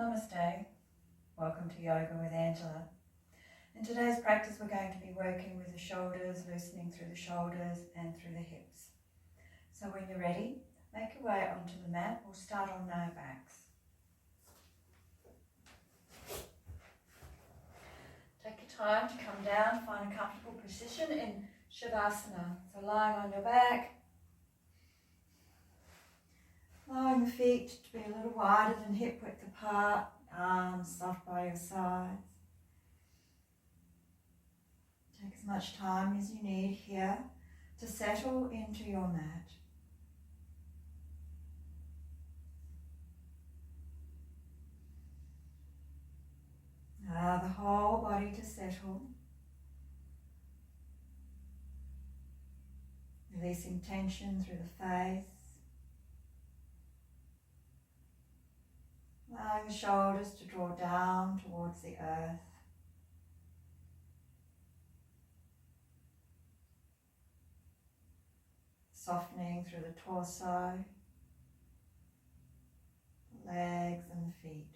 Namaste. Welcome to Yoga with Angela. In today's practice, we're going to be working with the shoulders, loosening through the shoulders and through the hips. So when you're ready, make your way onto the mat. We'll start on no backs. Take your time to come down, find a comfortable position in Shavasana. So lying on your back, allowing the feet to be a little wider than hip width apart, arms soft by your sides. Take as much time as you need here to settle into your mat. Allow the whole body to settle, releasing tension through the face. Allowing the shoulders to draw down towards the earth. Softening through the torso, the legs and the feet.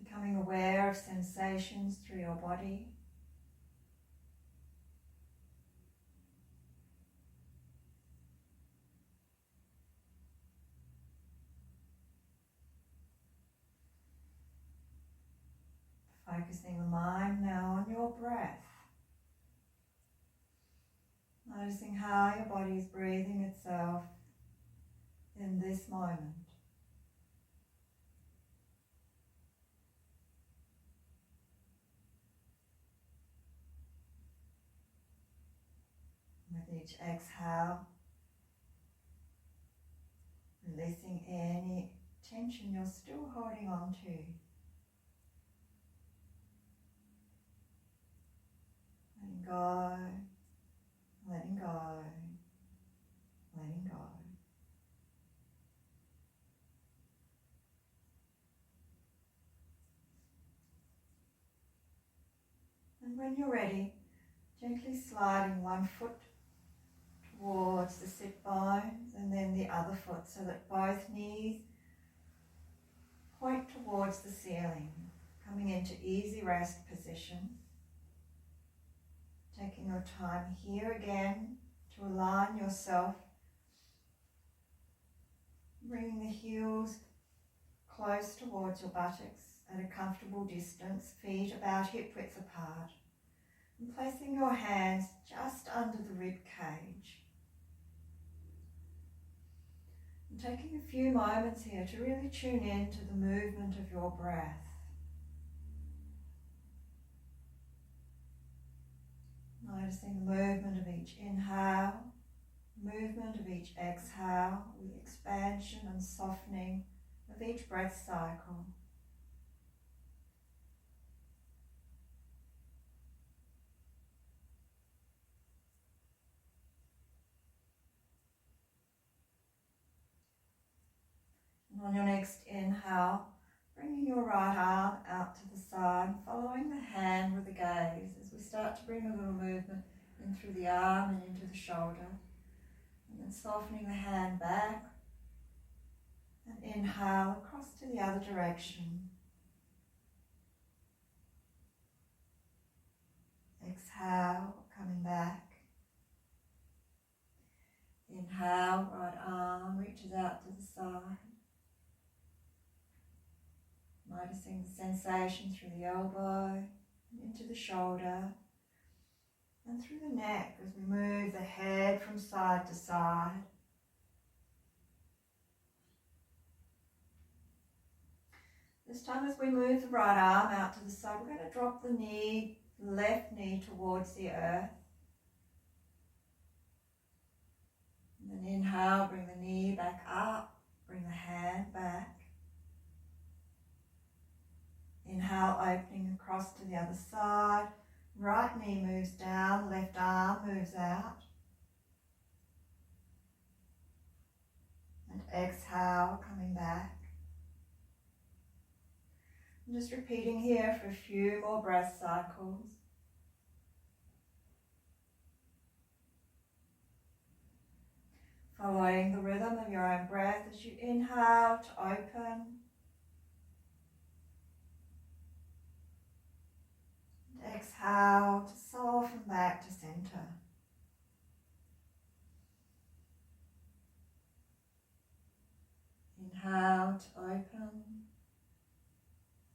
Becoming aware of sensations through your body. Focusing the mind now on your breath. Noticing how your body is breathing itself in this moment. With each exhale, releasing any tension you're still holding on to. Letting go, letting go, letting go. And when you're ready, gently sliding one foot towards the sit bones and then the other foot so that both knees point towards the ceiling, coming into easy rest position. Taking your time here again to align yourself, bringing the heels close towards your buttocks at a comfortable distance, feet about hip width apart, and placing your hands just under the rib cage. And taking a few moments here to really tune in to the movement of your breath. Noticing the movement of each inhale, movement of each exhale, the expansion and softening of each breath cycle. And on your next inhale, bringing your right arm out to the side, following the hand with the gaze as we start to bring a little movement in through the arm and into the shoulder. And then softening the hand back and inhale across to the other direction. Exhale, coming back. Inhale, right arm reaches out to the side. Noticing the sensation through the elbow, and into the shoulder, and through the neck as we move the head from side to side. This time as we move the right arm out to the side, we're going to drop the knee, left knee towards the earth. And then inhale, bring the knee back up, bring the hand back. Inhale, opening across to the other side. Right knee moves down, left arm moves out. And exhale, coming back. I'm just repeating here for a few more breath cycles. Following the rhythm of your own breath as you inhale to open. And exhale to soften back to center. Inhale to open.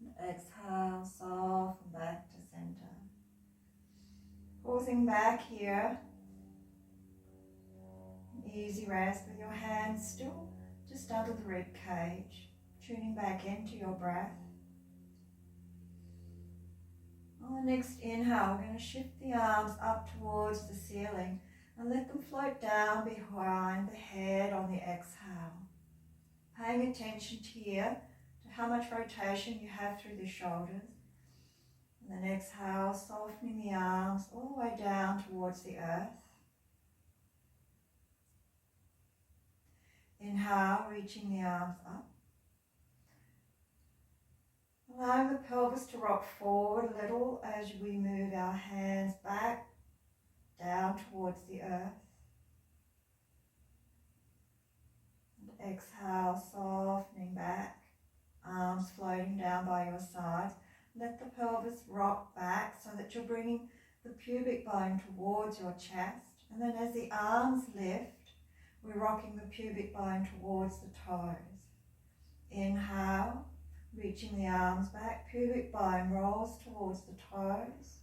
And exhale, soften back to center. Pausing back here. Easy rest with your hands still just under the rib cage, tuning back into your breath. On the next inhale, we're going to shift the arms up towards the ceiling and let them float down behind the head on the exhale. Paying attention here to how much rotation you have through the shoulders. And then exhale, softening the arms all the way down towards the earth. Inhale, reaching the arms up. Allowing the pelvis to rock forward a little as we move our hands back, down towards the earth. And exhale, softening back, arms floating down by your sides. Let the pelvis rock back so that you're bringing the pubic bone towards your chest. And then as the arms lift, we're rocking the pubic bone towards the toes. Inhale, reaching the arms back, pubic bone rolls towards the toes.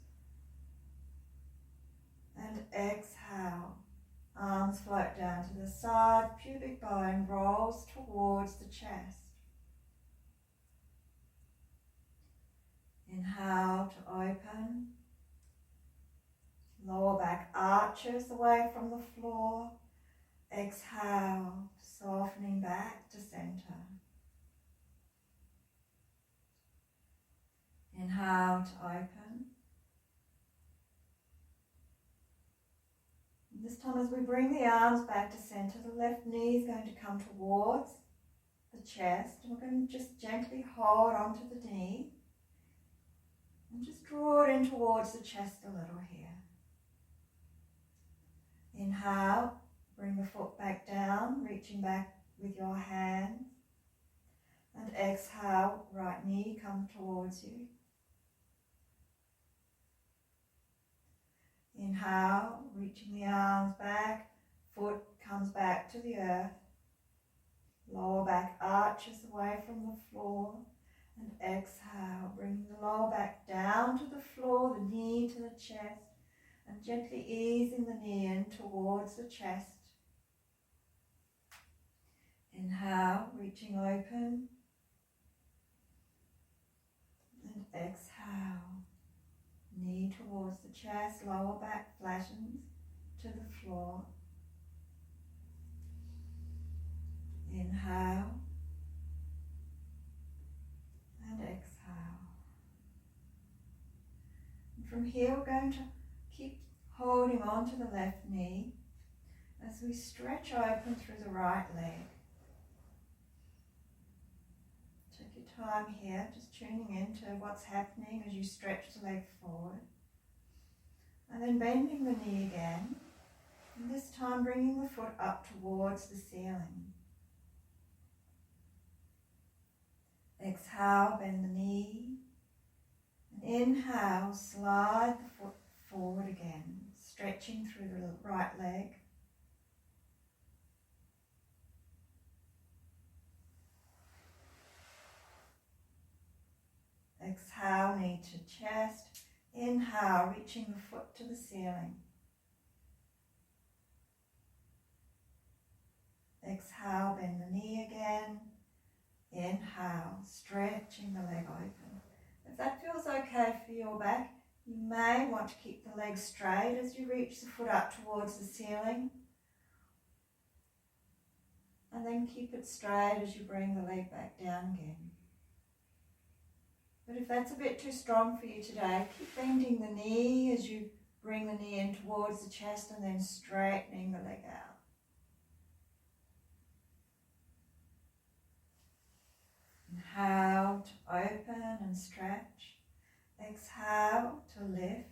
And exhale, arms float down to the side, pubic bone rolls towards the chest. Inhale to open. Lower back arches away from the floor. Exhale, softening back to center. Inhale to open. And this time as we bring the arms back to center, the left knee is going to come towards the chest. And we're going to just gently hold onto the knee. And just draw it in towards the chest a little here. Inhale, bring the foot back down, reaching back with your hands. And exhale, right knee come towards you. Inhale, reaching the arms back, foot comes back to the earth. Lower back arches away from the floor. And exhale, bringing the lower back down to the floor, the knee to the chest, and gently easing the knee in towards the chest. Inhale, reaching open, and exhale, knee towards the chest, lower back flattens to the floor. Inhale, and exhale. And from here we're going to keep holding on to the left knee as we stretch open through the right leg. Take your time here, just tuning into what's happening as you stretch the leg forward. And then bending the knee again, and this time bringing the foot up towards the ceiling. Exhale, bend the knee. And inhale, slide the foot forward again, stretching through the right leg. Exhale, knee to chest. Inhale, reaching the foot to the ceiling. Exhale, bend the knee again. Inhale, stretching the leg open. If that feels okay for your back, you may want to keep the leg straight as you reach the foot up towards the ceiling. And then keep it straight as you bring the leg back down again. But if that's a bit too strong for you today, keep bending the knee as you bring the knee in towards the chest and then straightening the leg out. Inhale to open and stretch. Exhale to lift.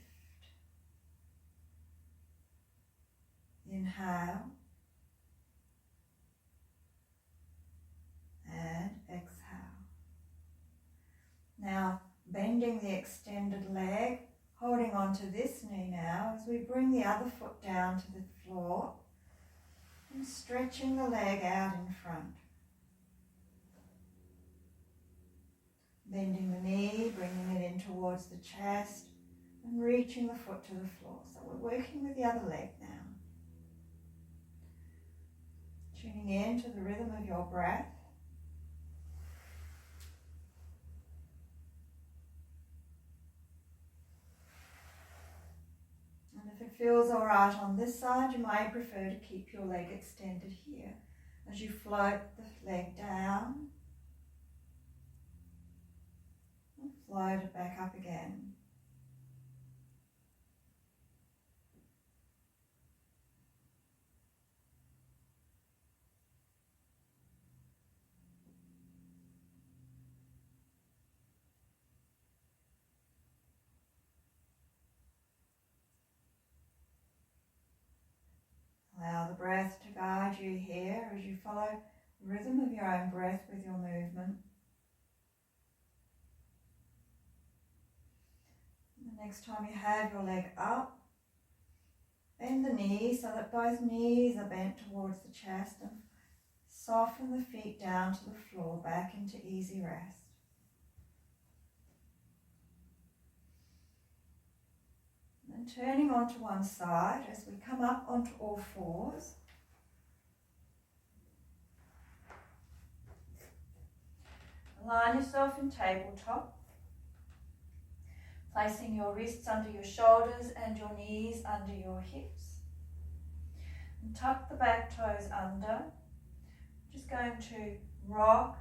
Inhale. bending the extended leg, holding on to this knee now as we bring the other foot down to the floor and stretching the leg out in front. Bending the knee, bringing it in towards the chest and reaching the foot to the floor. So we're working with the other leg now. Tuning in to the rhythm of your breath. And if it feels all right on this side, you might prefer to keep your leg extended here as you float the leg down and float it back up again. Allow the breath to guide you here as you follow the rhythm of your own breath with your movement. The next time you have your leg up, bend the knees so that both knees are bent towards the chest and soften the feet down to the floor, back into easy rest. And turning onto one side as we come up onto all fours. Align yourself in tabletop, placing your wrists under your shoulders and your knees under your hips. And tuck the back toes under. Just going to rock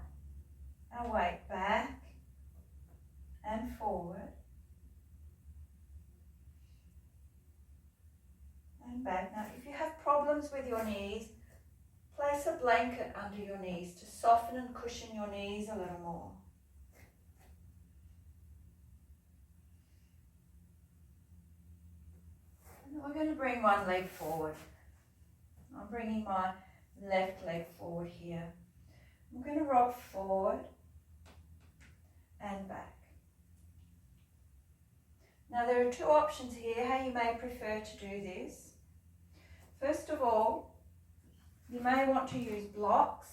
our weight back and forward. And back. Now, if you have problems with your knees, place a blanket under your knees to soften and cushion your knees a little more. And then we're going to bring one leg forward. I'm bringing my left leg forward here. I'm going to rock forward and back. Now, there are two options here how you may prefer to do this. First of all, you may want to use blocks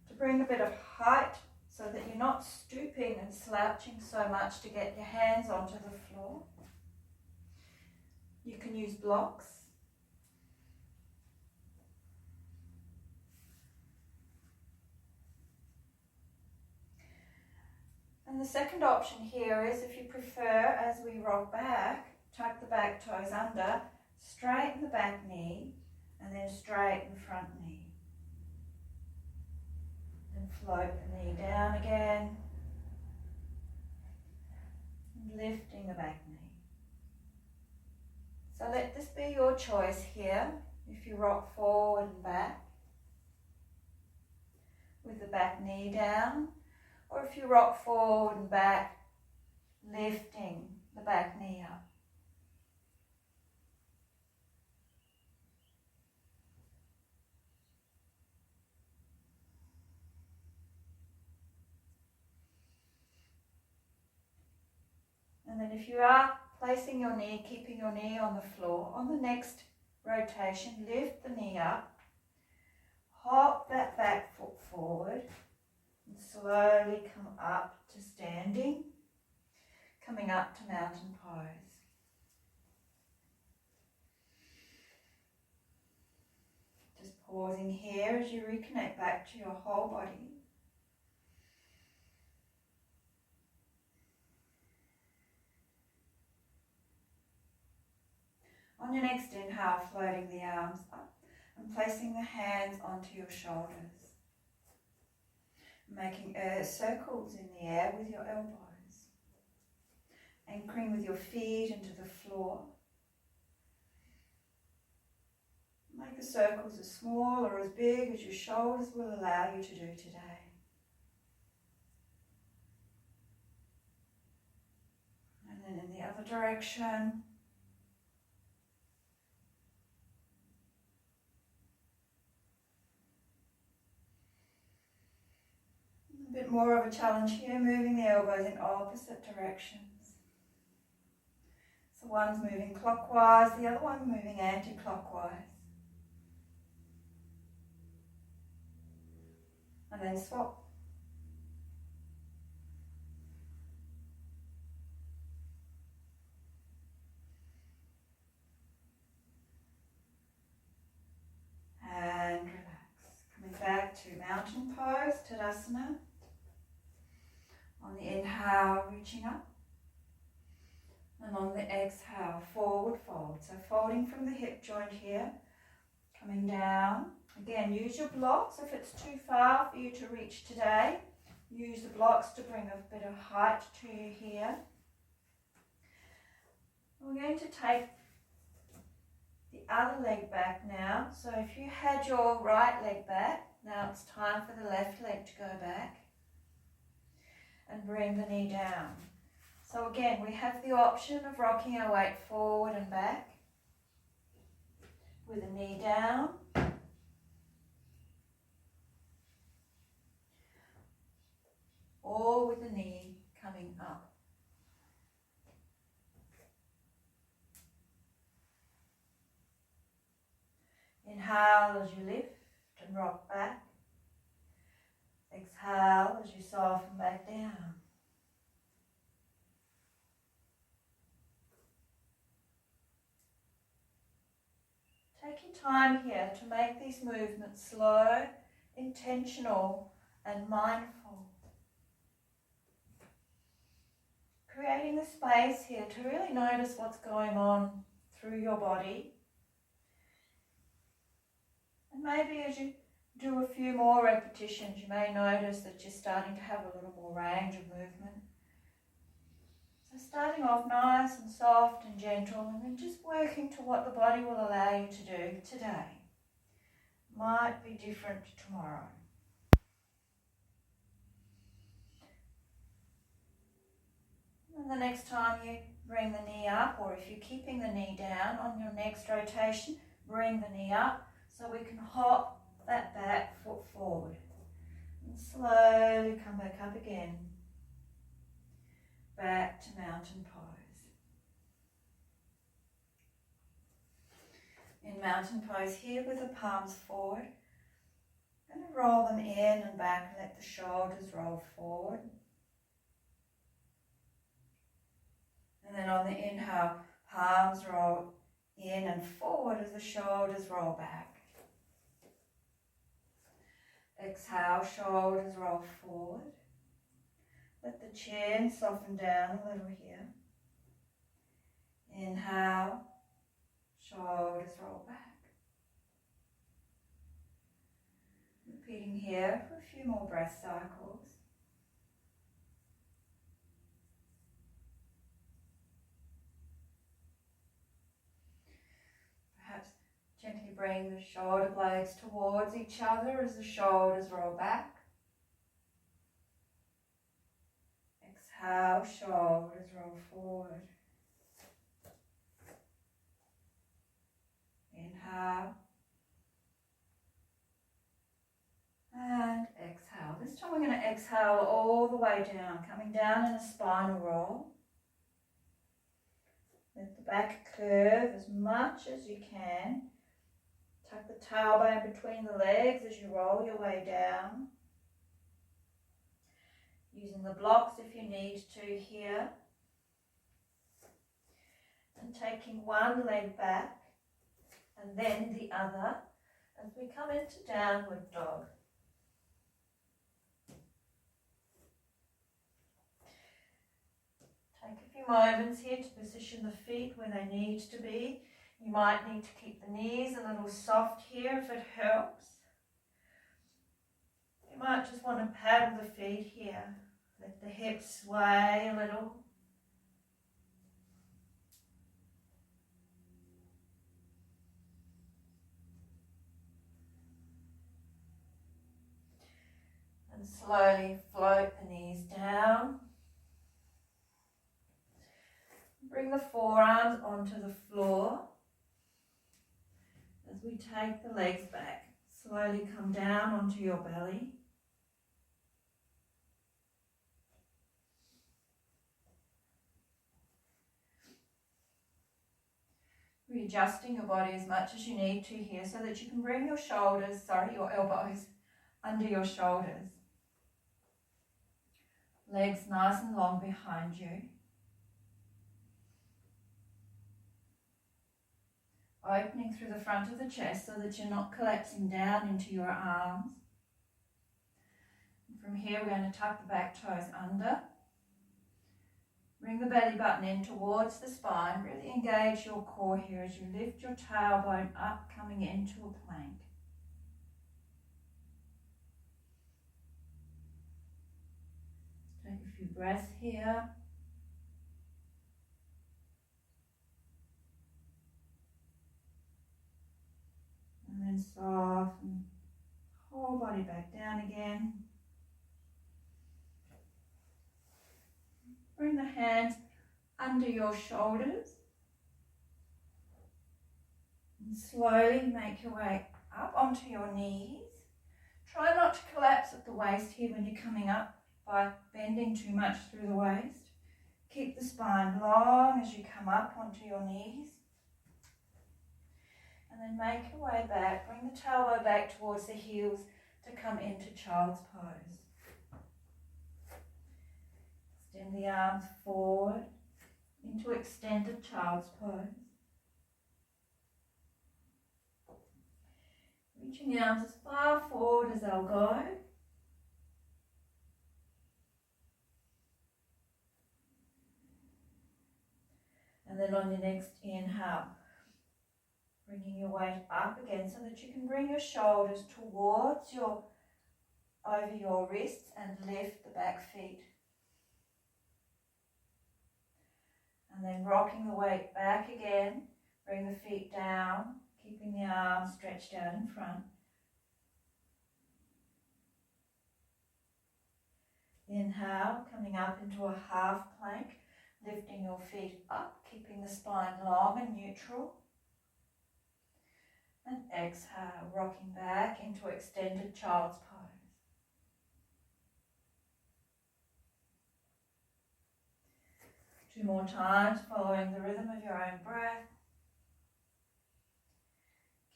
to bring a bit of height so that you're not stooping and slouching so much to get your hands onto the floor. You can use blocks. And the second option here is, if you prefer, as we rock back, tuck the back toes under, straighten the back knee, and then straighten the front knee. Then float the knee down again, and lifting the back knee. So let this be your choice here, if you rock forward and back, with the back knee down, or if you rock forward and back, lifting the back knee up. And then if you are placing your knee, keeping your knee on the floor, on the next rotation, lift the knee up, hop that back foot forward, and slowly come up to standing, coming up to mountain pose. Just pausing here as you reconnect back to your whole body. On your next inhale, floating the arms up and placing the hands onto your shoulders. Making circles in the air with your elbows. Anchoring with your feet into the floor. Make the circles as small or as big as your shoulders will allow you to do today. And then in the other direction. A bit bit more of a challenge here, moving the elbows in opposite directions. So one's moving clockwise, the other one moving anti-clockwise. And then swap. And relax. Coming back to mountain pose, Tadasana. On the inhale, reaching up. And on the exhale, forward fold. So folding from the hip joint here, coming down. Again, use your blocks if it's too far for you to reach today. Use the blocks to bring a bit of height to you here. We're going to take the other leg back now. So if you had your right leg back, now it's time for the left leg to go back. And bring the knee down. So again, we have the option of rocking our weight forward and back with the knee down. Or with the knee coming up. Inhale as you lift and rock back. Exhale as you soften back down. Take your time here to make these movements slow, intentional and mindful. Creating the space here to really notice what's going on through your body. And maybe as you do a few more repetitions, you may notice that you're starting to have a little more range of movement. So starting off nice and soft and gentle, and then just working to what the body will allow you to do today. Might be different tomorrow. And the next time you bring the knee up, or if you're keeping the knee down, on your next rotation, bring the knee up so we can hop that back foot forward. And slowly come back up again. Back to mountain pose. In mountain pose here with the palms forward, I'm going to roll them in and back and let the shoulders roll forward. And then on the inhale, palms roll in and forward as the shoulders roll back. Exhale, shoulders roll forward. Let the chin soften down a little here. Inhale, shoulders roll back. Repeating here for a few more breath cycles. Perhaps gently bring the shoulder blades towards each other as the shoulders roll back. Exhale, shoulders roll forward. Inhale. And exhale. This time we're going to exhale all the way down, coming down in a spinal roll. Let the back curve as much as you can. Tuck the tailbone between the legs as you roll your way down. Using the blocks if you need to here. And taking one leg back and then the other as we come into downward dog. Take a few moments here to position the feet where they need to be. You might need to keep the knees a little soft here if it helps. You might just want to paddle the feet here. Let the hips sway a little. And slowly float the knees down. Bring the forearms onto the floor. As we take the legs back, slowly come down onto your belly. be adjusting your body as much as you need to here so that you can bring your your elbows under your shoulders. Legs nice and long behind you. Opening through the front of the chest so that you're not collapsing down into your arms. And from here we're going to tuck the back toes under. Bring the belly button in towards the spine. Really engage your core here as you lift your tailbone up, coming into a plank. Take a few breaths here. And then soften the whole body back down again. Bring the hands under your shoulders. And slowly make your way up onto your knees. Try not to collapse at the waist here when you're coming up by bending too much through the waist. Keep the spine long as you come up onto your knees. And then make your way back. Bring the tailbone back towards the heels to come into child's pose. Extend the arms forward into extended child's pose. Reaching the arms as far forward as they'll go. And then on your next inhale, bringing your weight up again so that you can bring your shoulders towards over your wrists and lift the back feet. And then rocking the weight back again, bring the feet down, keeping the arms stretched out in front. Inhale, coming up into a half plank, lifting your feet up, keeping the spine long and neutral. And exhale, rocking back into extended child's pose. Two more times, following the rhythm of your own breath.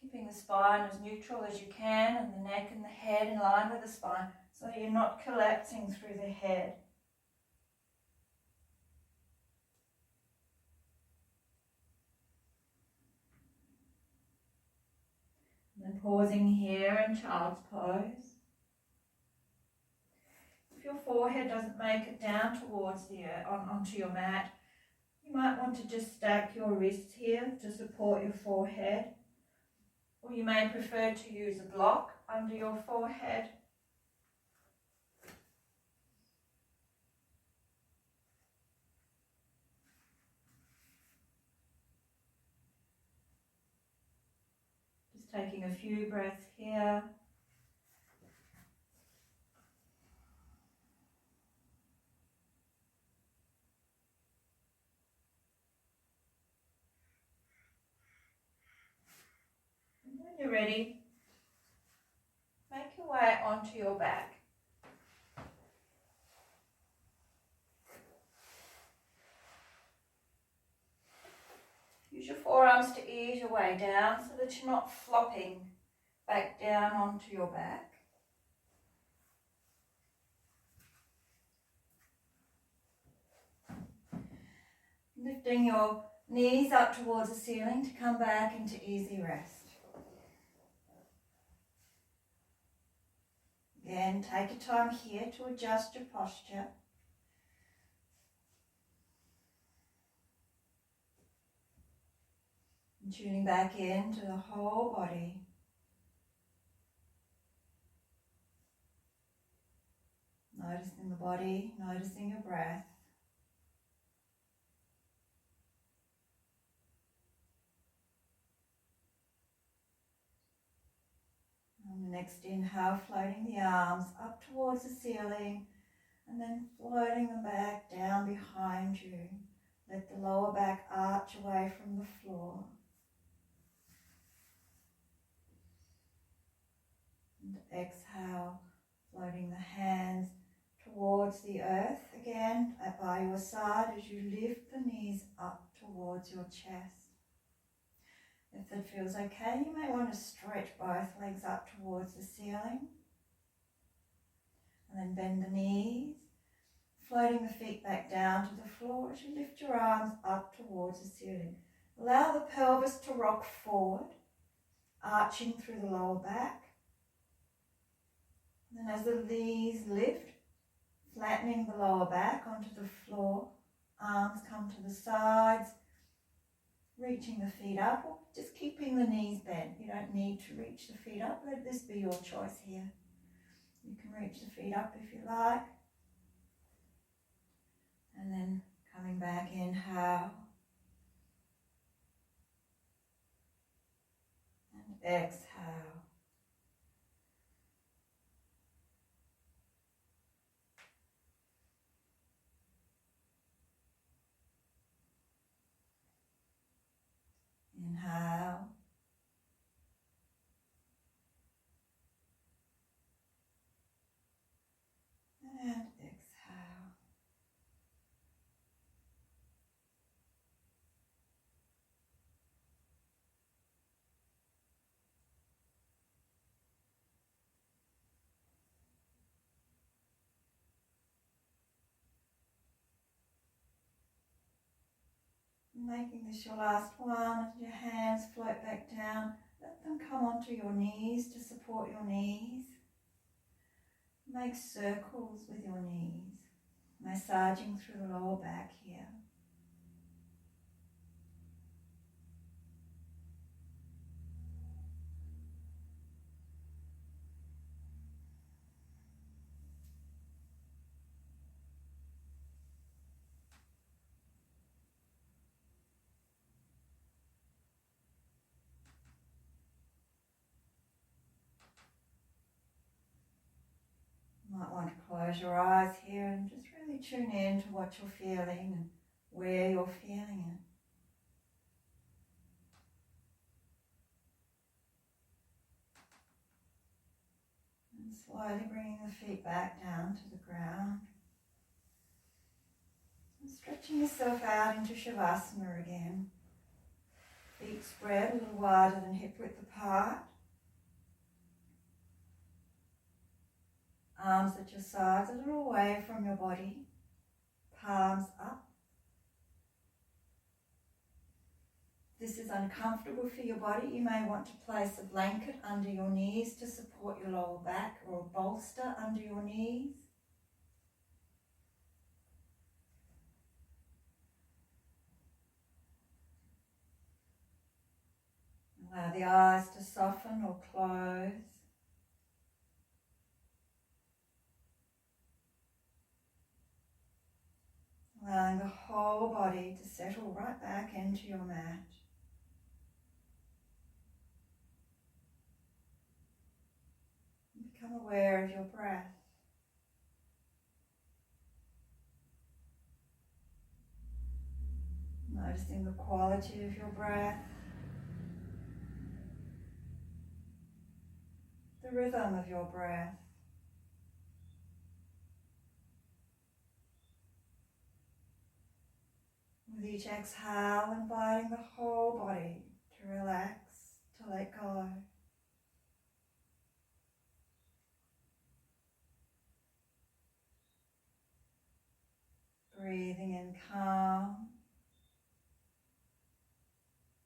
Keeping the spine as neutral as you can and the neck and the head in line with the spine so you're not collapsing through the head. And then pausing here in child's pose. If your forehead doesn't make it down towards the onto your mat, you might want to just stack your wrists here to support your forehead. Or you may prefer to use a block under your forehead. Just taking a few breaths here. When you're ready, make your way onto your back. Use your forearms to ease your way down so that you're not flopping back down onto your back. Lifting your knees up towards the ceiling to come back into easy rest. Again, take your time here to adjust your posture. And tuning back into the whole body. Noticing the body, noticing your breath. On the next inhale, floating the arms up towards the ceiling and then floating them back down behind you. Let the lower back arch away from the floor. And exhale, floating the hands towards the earth again by your side as you lift the knees up towards your chest. If that feels okay, you may want to stretch both legs up towards the ceiling. And then bend the knees, floating the feet back down to the floor as you lift your arms up towards the ceiling. Allow the pelvis to rock forward, arching through the lower back. And then as the knees lift, flattening the lower back onto the floor, arms come to the sides, reaching the feet up, or just keeping the knees bent. You don't need to reach the feet up. Let this be your choice here. You can reach the feet up if you like. And then coming back, inhale. And exhale. Inhale. And exhale. Making this your last one, as your hands float back down, let them come onto your knees to support your knees. Make circles with your knees, massaging through the lower back here. You might want to close your eyes here and just really tune in to what you're feeling and where you're feeling it. And slowly bringing the feet back down to the ground. And stretching yourself out into Shavasana again. Feet spread a little wider than hip width apart. Arms at your sides, a little away from your body. Palms up. If this is uncomfortable for your body, you may want to place a blanket under your knees to support your lower back, or a bolster under your knees. Allow the eyes to soften or close. Allowing the whole body to settle right back into your mat. Become aware of your breath. Noticing the quality of your breath. The rhythm of your breath. With each exhale, inviting the whole body to relax, to let go. Breathing in calm.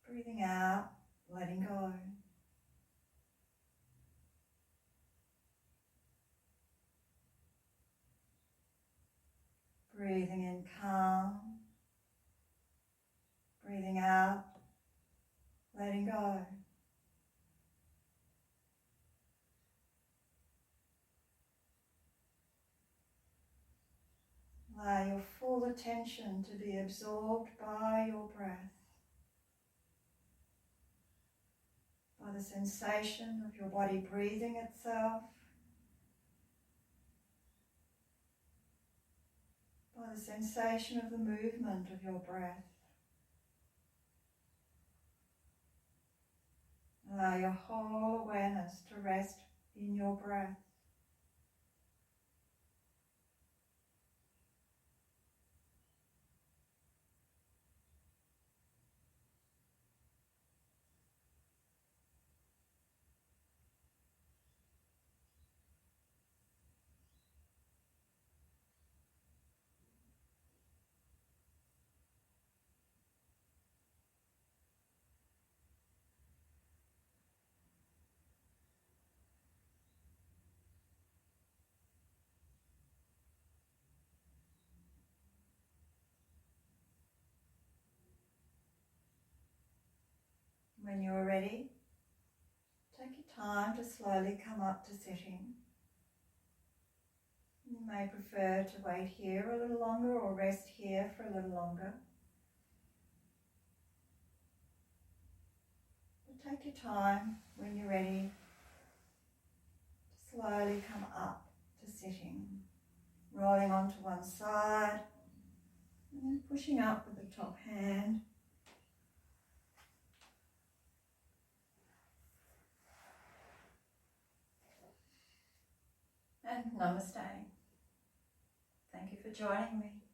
Breathing out, letting go. Breathing in calm. Breathing out, letting go. Allow your full attention to be absorbed by your breath, by the sensation of your body breathing itself, by the sensation of the movement of your breath. Allow your whole awareness to rest in your breath. When you're ready, take your time to slowly come up to sitting. You may prefer to wait here a little longer or rest here for a little longer. But take your time when you're ready to slowly come up to sitting, rolling onto one side and then pushing up with the top hand. And namaste. Thank you for joining me.